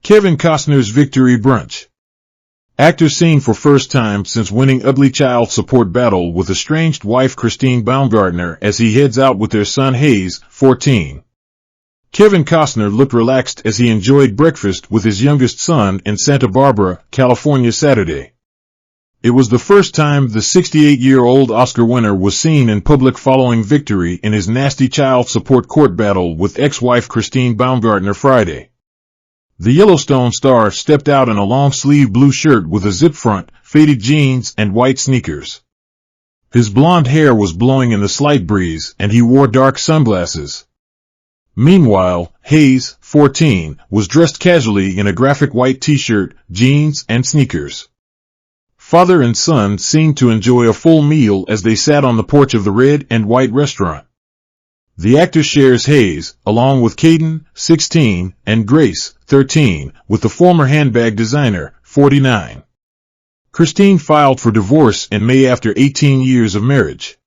Kevin Costner's victory brunch. Actor seen for first time since winning ugly child support battle with estranged wife Christine Baumgartner as he heads out with their son Hayes, 14. Kevin Costner looked relaxed as he enjoyed breakfast with his youngest son in Santa Barbara, California Saturday. It was the first time the 68-year-old Oscar winner was seen in public following victory in his nasty child support court battle with ex-wife Christine Baumgartner Friday. The Yellowstone star stepped out in a long-sleeve blue shirt with a zip front, faded jeans, and white sneakers. His blonde hair was blowing in the slight breeze, and he wore dark sunglasses. Meanwhile, Hayes, 14, was dressed casually in a graphic white t-shirt, jeans, and sneakers. Father and son seemed to enjoy a full meal as they sat on the porch of the red and white restaurant. The actor shares Hayes, along with Caden, 16, and Grace, 13, with the former handbag designer, 49. Christine filed for divorce in May after 18 years of marriage.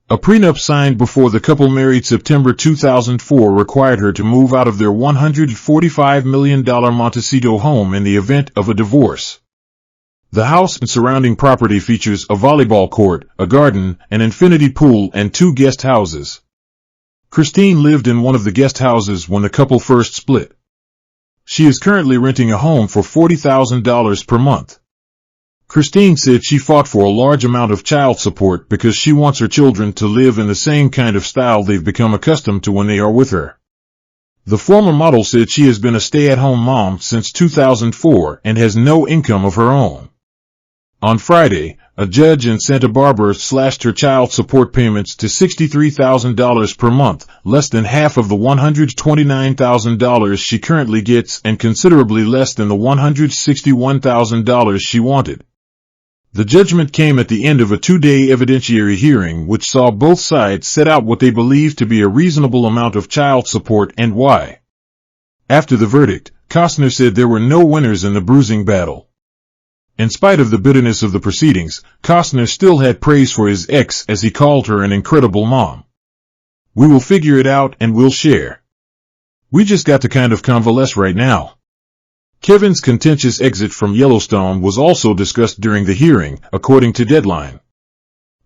A prenup signed before the couple married September 2004 required her to move out of their $145 million Montecito home in the event of a divorce. The house and surrounding property features a volleyball court, a garden, an infinity pool, and 2 guest houses. Christine lived in one of the guest houses when the couple first split. She is currently renting a home for $40,000 per month. Christine said she fought for a large amount of child support because she wants her children to live in the same kind of style they've become accustomed to when they are with her. The former model said she has been a stay-at-home mom since 2004 and has no income of her own. On Friday, a judge in Santa Barbara slashed her child support payments to $63,000 per month, less than half of the $129,000 she currently gets and considerably less than the $161,000 she wanted. The judgment came at the end of a 2-day evidentiary hearing which saw both sides set out what they believed to be a reasonable amount of child support and why. After the verdict, Costner said there were no winners in the bruising battle. In spite of the bitterness of the proceedings, Costner still had praise for his ex as he called her an incredible mom. "We will figure it out and we'll share. We just got to kind of convalesce right now." Kevin's contentious exit from Yellowstone was also discussed during the hearing, according to Deadline.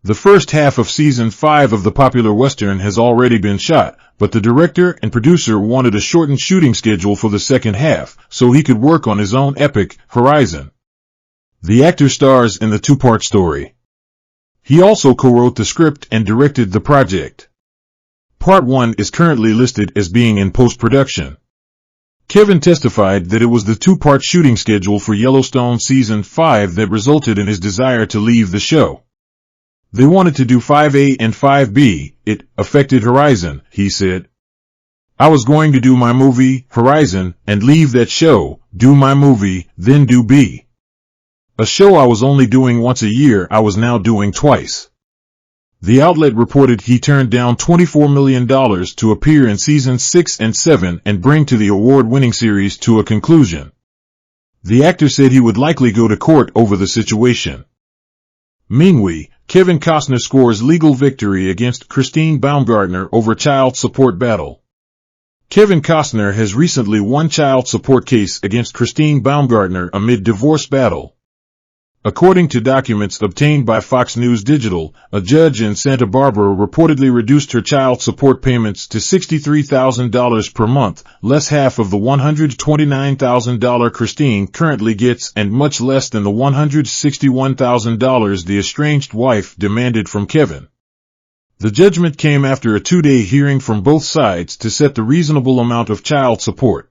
The first half of Season 5 of the popular Western has already been shot, but the director and producer wanted a shortened shooting schedule for the second half, so he could work on his own epic, Horizon. The actor stars in the 2-part story. He also co-wrote the script and directed the project. Part 1 is currently listed as being in post-production. Kevin testified that it was the 2-part shooting schedule for Yellowstone Season 5 that resulted in his desire to leave the show. They wanted to do 5A and 5B, it affected Horizon, he said. "I was going to do my movie, Horizon, and leave that show, do my movie, then do B. A show I was only doing once a year I was now doing twice." The outlet reported he turned down $24 million to appear in Seasons 6 and 7 and bring to the award-winning series to a conclusion. The actor said he would likely go to court over the situation. Meanwhile, Kevin Costner scores legal victory against Christine Baumgartner over child support battle. Kevin Costner has recently won child support case against Christine Baumgartner amid divorce battle. According to documents obtained by Fox News Digital, a judge in Santa Barbara reportedly reduced her child support payments to $63,000 per month, less half of the $129,000 Christine currently gets and much less than the $161,000 the estranged wife demanded from Kevin. The judgment came after a 2-day hearing from both sides to set the reasonable amount of child support.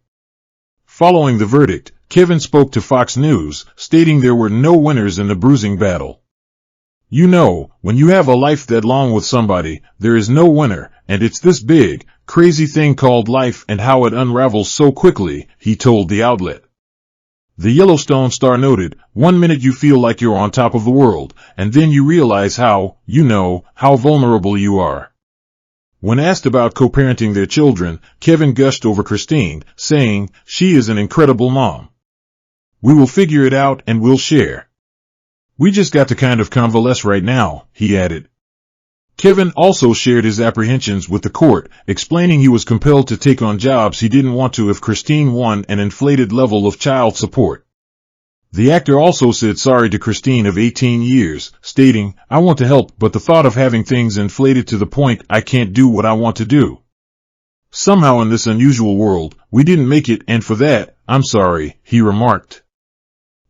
Following the verdict, Kevin spoke to Fox News, stating there were no winners in the bruising battle. "You know, when you have a life that long with somebody, there is no winner, and it's this big, crazy thing called life and how it unravels so quickly," he told the outlet. The Yellowstone star noted, "One minute you feel like you're on top of the world, and then you realize how vulnerable you are." When asked about co-parenting their children, Kevin gushed over Christine, saying, "She is an incredible mom. We will figure it out and we'll share. We just got to kind of convalesce right now," he added. Kevin also shared his apprehensions with the court, explaining he was compelled to take on jobs he didn't want to if Christine won an inflated level of child support. The actor also said sorry to Christine of 18 years, stating, "I want to help, but the thought of having things inflated to the point I can't do what I want to do. Somehow in this unusual world, we didn't make it, and for that, I'm sorry," he remarked.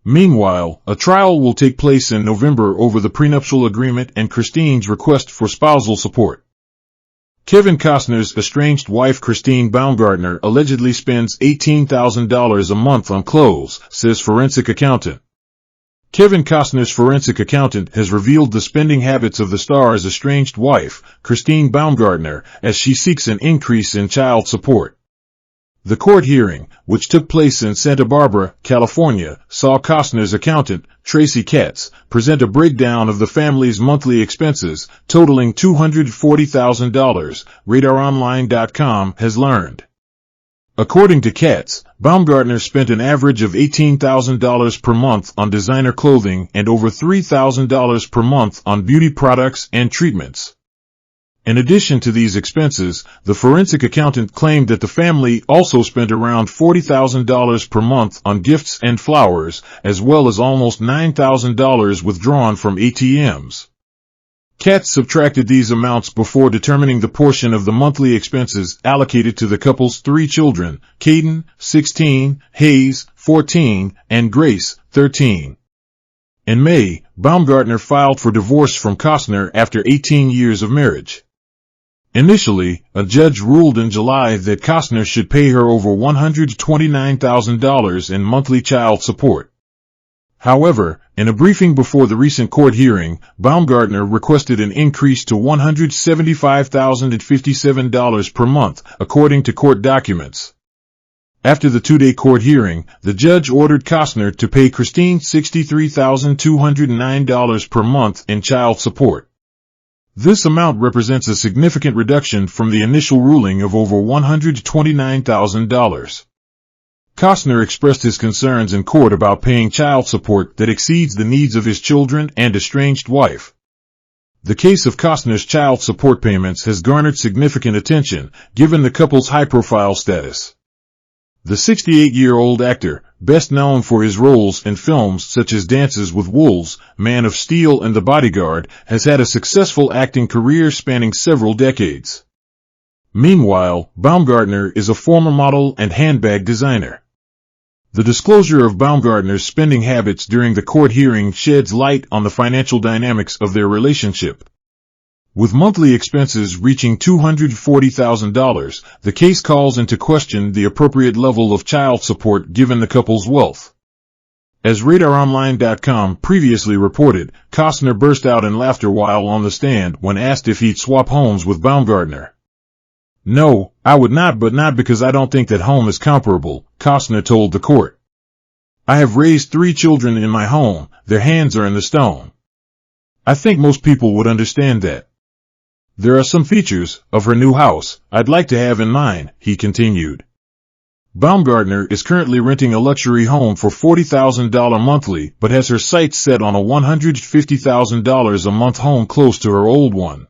Meanwhile, a trial will take place in November over the prenuptial agreement and Christine's request for spousal support. Kevin Costner's estranged wife Christine Baumgartner allegedly spends $18,000 a month on clothes, says forensic accountant. Kevin Costner's forensic accountant has revealed the spending habits of the star's estranged wife, Christine Baumgartner, as she seeks an increase in child support. The court hearing, which took place in Santa Barbara, California, saw Costner's accountant, Tracy Katz, present a breakdown of the family's monthly expenses, totaling $240,000, RadarOnline.com has learned. According to Katz, Baumgartner spent an average of $18,000 per month on designer clothing and over $3,000 per month on beauty products and treatments. In addition to these expenses, the forensic accountant claimed that the family also spent around $40,000 per month on gifts and flowers, as well as almost $9,000 withdrawn from ATMs. Katz subtracted these amounts before determining the portion of the monthly expenses allocated to the couple's 3 children, Caden, 16, Hayes, 14, and Grace, 13. In May, Baumgartner filed for divorce from Costner after 18 years of marriage. Initially, a judge ruled in July that Costner should pay her over $129,000 in monthly child support. However, in a briefing before the recent court hearing, Baumgartner requested an increase to $175,057 per month, according to court documents. After the 2-day court hearing, the judge ordered Costner to pay Christine $63,209 per month in child support. This amount represents a significant reduction from the initial ruling of over $129,000. Costner expressed his concerns in court about paying child support that exceeds the needs of his children and estranged wife. The case of Costner's child support payments has garnered significant attention, given the couple's high-profile status. The 68-year-old actor, best known for his roles in films such as Dances with Wolves, Man of Steel and The Bodyguard, has had a successful acting career spanning several decades. Meanwhile, Baumgartner is a former model and handbag designer. The disclosure of Baumgartner's spending habits during the court hearing sheds light on the financial dynamics of their relationship. With monthly expenses reaching $240,000, the case calls into question the appropriate level of child support given the couple's wealth. As RadarOnline.com previously reported, Costner burst out in laughter while on the stand when asked if he'd swap homes with Baumgartner. "No, I would not, but not because I don't think that home is comparable," Costner told the court. "I have raised 3 children in my home, their hands are in the stone. I think most people would understand that. There are some features of her new house I'd like to have in mine," he continued. Baumgartner is currently renting a luxury home for $40,000 monthly, but has her sights set on a $150,000 a month home close to her old one.